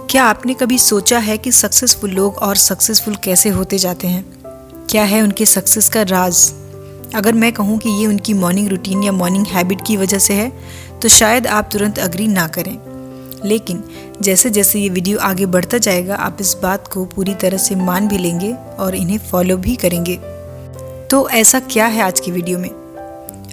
क्या आपने कभी सोचा है कि सक्सेसफुल लोग और सक्सेसफुल कैसे होते जाते हैं? क्या है उनके सक्सेस का राज? अगर मैं कहूँ कि ये उनकी मॉर्निंग रूटीन या मॉर्निंग हैबिट की वजह से है तो शायद आप तुरंत अग्री ना करें, लेकिन जैसे जैसे ये वीडियो आगे बढ़ता जाएगा आप इस बात को पूरी तरह से मान भी लेंगे और इन्हें फॉलो भी करेंगे। तो ऐसा क्या है आज की वीडियो में?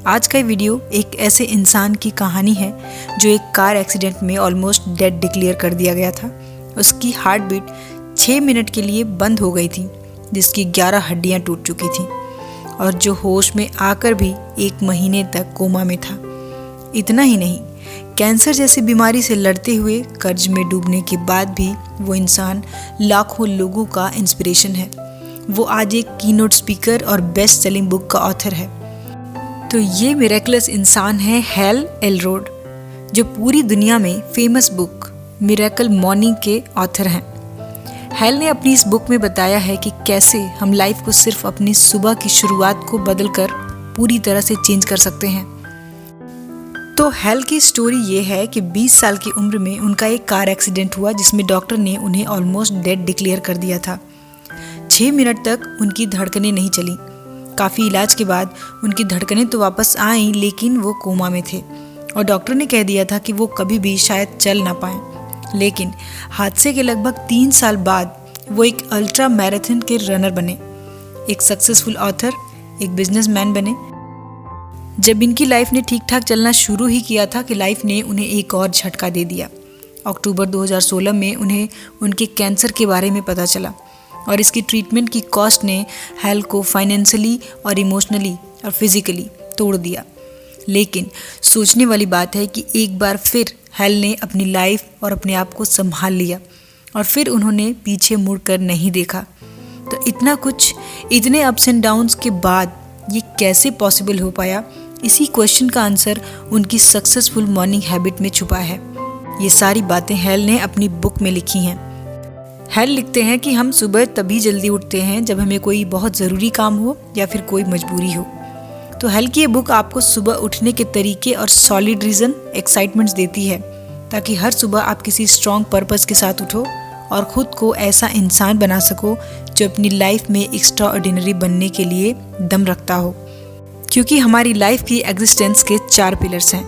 आज का वीडियो एक ऐसे इंसान की कहानी है जो एक कार एक्सीडेंट में ऑलमोस्ट डेड डिक्लेयर कर दिया गया था। उसकी हार्ट बीट 6 मिनट के लिए बंद हो गई थी, जिसकी 11 हड्डियां टूट चुकी थीं और जो होश में आकर भी 1 महीने तक कोमा में था। इतना ही नहीं, कैंसर जैसी बीमारी से लड़ते हुए कर्ज में डूबने के बाद भी वो इंसान लाखों लोगों का इंस्पिरेशन है। वो आज एक कीनोट स्पीकर और बेस्ट सेलिंग बुक का ऑथर है। तो ये मिरेकलस इंसान है हैल एलरोड, जो पूरी दुनिया में फेमस बुक मिरेकल मॉर्निंग के ऑथर हैं। हैल ने अपनी इस बुक में बताया है कि कैसे हम लाइफ को सिर्फ अपनी सुबह की शुरुआत को बदलकर पूरी तरह से चेंज कर सकते हैं। तो हैल की स्टोरी ये है कि 20 साल की उम्र में उनका एक कार एक्सीडेंट हुआ जिसमें डॉक्टर ने उन्हें ऑलमोस्ट डेड डिक्लेयर कर दिया था। 6 मिनट तक उनकी धड़कनें नहीं चली। काफ़ी इलाज के बाद उनकी धड़कनें तो वापस आईं, लेकिन वो कोमा में थे और डॉक्टर ने कह दिया था कि वो कभी भी शायद चल ना पाएं। लेकिन हादसे के लगभग 3 साल बाद वो एक अल्ट्रा मैराथन के रनर बने, एक सक्सेसफुल ऑथर, एक बिजनेसमैन बने। जब इनकी लाइफ ने ठीक ठाक चलना शुरू ही किया था कि लाइफ ने उन्हें एक और झटका दे दिया। अक्टूबर 2016 में उन्हें उनके कैंसर के बारे में पता चला और इसकी ट्रीटमेंट की कॉस्ट ने हैल को फाइनेंशियली और इमोशनली और फिजिकली तोड़ दिया। लेकिन सोचने वाली बात है कि एक बार फिर हैल ने अपनी लाइफ और अपने आप को संभाल लिया और फिर उन्होंने पीछे मुड़कर नहीं देखा। तो इतना कुछ, इतने अप्स एंड डाउन्स के बाद ये कैसे पॉसिबल हो पाया? इसी क्वेश्चन का आंसर उनकी सक्सेसफुल मॉर्निंग हैबिट में छुपा है। ये सारी बातें हैल ने अपनी बुक में लिखी हैं। हैल लिखते हैं कि हम सुबह तभी जल्दी उठते हैं जब हमें कोई बहुत ज़रूरी काम हो या फिर कोई मजबूरी हो। तो हैल की ये बुक आपको सुबह उठने के तरीके और सॉलिड रीज़न, एक्साइटमेंट्स देती है ताकि हर सुबह आप किसी स्ट्रॉन्ग पर्पस के साथ उठो और ख़ुद को ऐसा इंसान बना सको जो अपनी लाइफ में एक्स्ट्रा ऑर्डिनरी बनने के लिए दम रखता हो। क्योंकि हमारी लाइफ की एग्जिस्टेंस के 4 पिलर्स हैं: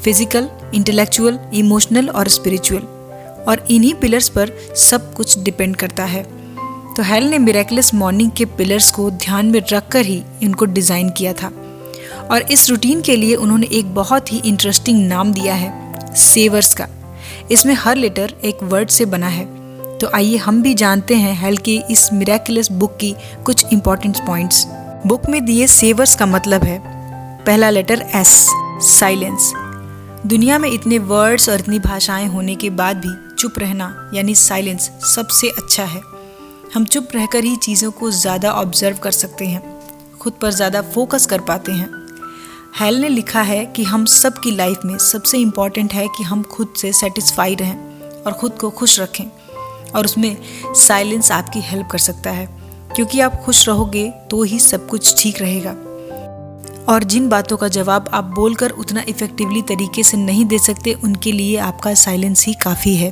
फिजिकल, इंटेलेक्चुअल, इमोशनल और स्पिरिचुअल, और इन्हीं पिलर्स पर सब कुछ डिपेंड करता है। तो हैल ने मिरेकलस मॉर्निंग के पिलर्स को ध्यान में रखकर ही इनको डिज़ाइन किया था और इस रूटीन के लिए उन्होंने एक बहुत ही इंटरेस्टिंग नाम दिया है, सेवर्स का। इसमें हर लेटर एक वर्ड से बना है। तो आइए हम भी जानते हैं हैल की इस मिरेकलस बुक की कुछ इंपॉर्टेंट पॉइंट्स। बुक में दिए सेवर्स का मतलब है, पहला लेटर एस, साइलेंस। दुनिया में इतने वर्ड्स और इतनी भाषाएं होने के बाद भी चुप रहना यानी साइलेंस सबसे अच्छा है। हम चुप रहकर ही चीज़ों को ज़्यादा ऑब्जर्व कर सकते हैं, खुद पर ज़्यादा फोकस कर पाते हैं। हैल ने लिखा है कि हम सब की लाइफ में सबसे इम्पॉर्टेंट है कि हम खुद से सेटिस्फाइड रहें और ख़ुद को खुश रखें, और उसमें साइलेंस आपकी हेल्प कर सकता है क्योंकि आप खुश रहोगे तो ही सब कुछ ठीक रहेगा। और जिन बातों का जवाब आप बोलकर उतना इफ़ेक्टिवली तरीके से नहीं दे सकते, उनके लिए आपका साइलेंस ही काफ़ी है।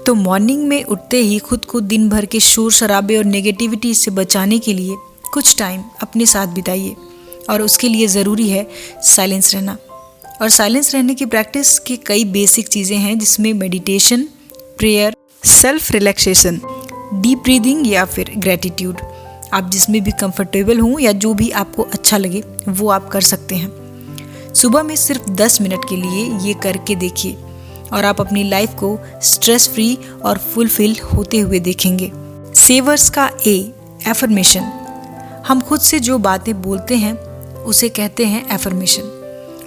तो मॉर्निंग में उठते ही खुद को दिन भर के शोर शराबे और नेगेटिविटी से बचाने के लिए कुछ टाइम अपने साथ बिताइए, और उसके लिए ज़रूरी है साइलेंस रहना। और साइलेंस रहने की प्रैक्टिस की कई बेसिक चीज़ें हैं, जिसमें meditation, prayer, self relaxation, deep breathing या फिर ग्रैटिट्यूड। आप जिसमें भी कंफर्टेबल हों या जो भी आपको अच्छा लगे वो आप कर सकते हैं। सुबह में सिर्फ 10 मिनट के लिए ये करके देखिए और आप अपनी लाइफ को स्ट्रेस फ्री और फुलफिल होते हुए देखेंगे। सेवर्स का ए, एफर्मेशन। हम खुद से जो बातें बोलते हैं उसे कहते हैं एफर्मेशन,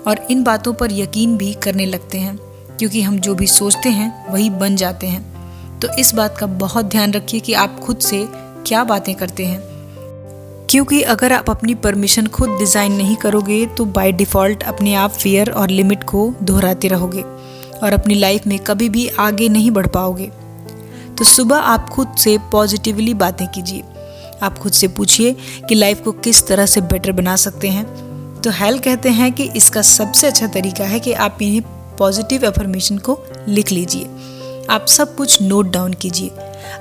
और इन बातों पर यकीन भी करने लगते हैं क्योंकि हम जो भी सोचते हैं वही बन जाते हैं। तो इस बात का बहुत ध्यान रखिए कि आप खुद से क्या बातें करते हैं, क्योंकि अगर आप अपनी परमिशन खुद डिज़ाइन नहीं करोगे तो बाय डिफ़ॉल्ट अपने आप फियर और लिमिट को दोहराते रहोगे और अपनी लाइफ में कभी भी आगे नहीं बढ़ पाओगे। तो सुबह आप खुद से पॉजिटिवली बातें कीजिए। आप खुद से पूछिए कि लाइफ को किस तरह से बेटर बना सकते हैं। तो हैल कहते हैं कि इसका सबसे अच्छा तरीका है कि आप इन्हें पॉजिटिव अफर्मेशन को लिख लीजिए आप सब कुछ नोट डाउन कीजिए।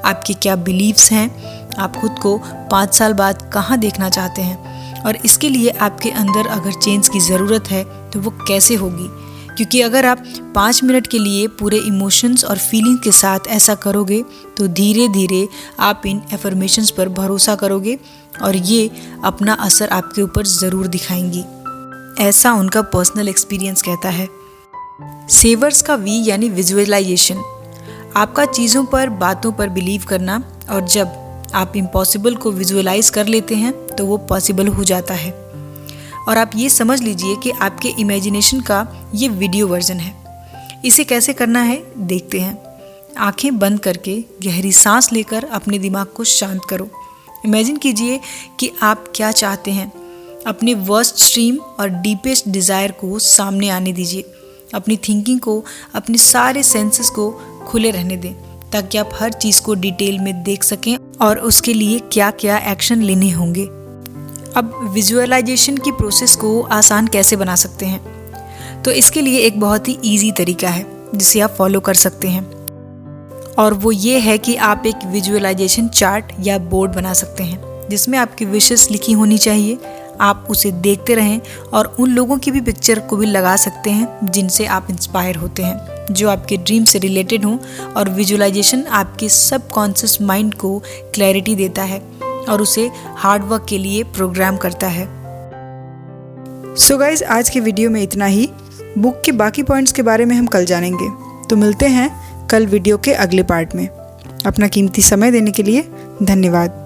आपके क्या बिलीव्स हैं, आप खुद को 5 साल बाद कहाँ देखना चाहते हैं, और इसके लिए आपके अंदर अगर चेंज की ज़रूरत है तो वो कैसे होगी। क्योंकि अगर आप 5 मिनट के लिए पूरे इमोशंस और फीलिंग के साथ ऐसा करोगे तो धीरे धीरे आप इन एफर्मेशंस पर भरोसा करोगे और ये अपना असर आपके ऊपर ज़रूर दिखाएंगी। ऐसा उनका पर्सनल एक्सपीरियंस कहता है। सेवर्स का वी यानी विजुअलाइजेशन, आपका चीज़ों पर, बातों पर बिलीव करना, और जब आप इम्पॉसिबल को विजुअलाइज कर लेते हैं तो वो पॉसिबल हो जाता है। और आप ये समझ लीजिए कि आपके इमेजिनेशन का ये वीडियो वर्जन है। इसे कैसे करना है देखते हैं। आंखें बंद करके गहरी सांस लेकर अपने दिमाग को शांत करो। इमेजिन कीजिए कि आप क्या चाहते हैं। अपने वर्स्ट ड्रीम और डीपेस्ट डिज़ायर को सामने आने दीजिए। अपनी थिंकिंग को, अपने सारे सेंसेस को खुले रहने दें ताकि आप हर चीज़ को डिटेल में देख सकें और उसके लिए क्या क्या एक्शन लेने होंगे। अब विजुअलाइजेशन की प्रोसेस को आसान कैसे बना सकते हैं, तो इसके लिए एक बहुत ही ईजी तरीका है जिसे आप फॉलो कर सकते हैं, और वो ये है कि आप एक विजुअलाइजेशन चार्ट या बोर्ड बना सकते हैं जिसमें आपकी विशेस लिखी होनी चाहिए। आप उसे देखते रहें और उन लोगों की भी पिक्चर को भी लगा सकते हैं जिनसे आप इंस्पायर होते हैं, जो आपके ड्रीम से रिलेटेड हों। और विजुअलाइजेशन आपके सबकॉन्शियस माइंड को क्लैरिटी देता है और उसे हार्ड वर्क के लिए प्रोग्राम करता है। सो गाइज, आज के वीडियो में इतना ही। बुक के बाकी पॉइंट्स के बारे में हम कल जानेंगे, तो मिलते हैं कल वीडियो के अगले पार्ट में। अपना कीमती समय देने के लिए धन्यवाद।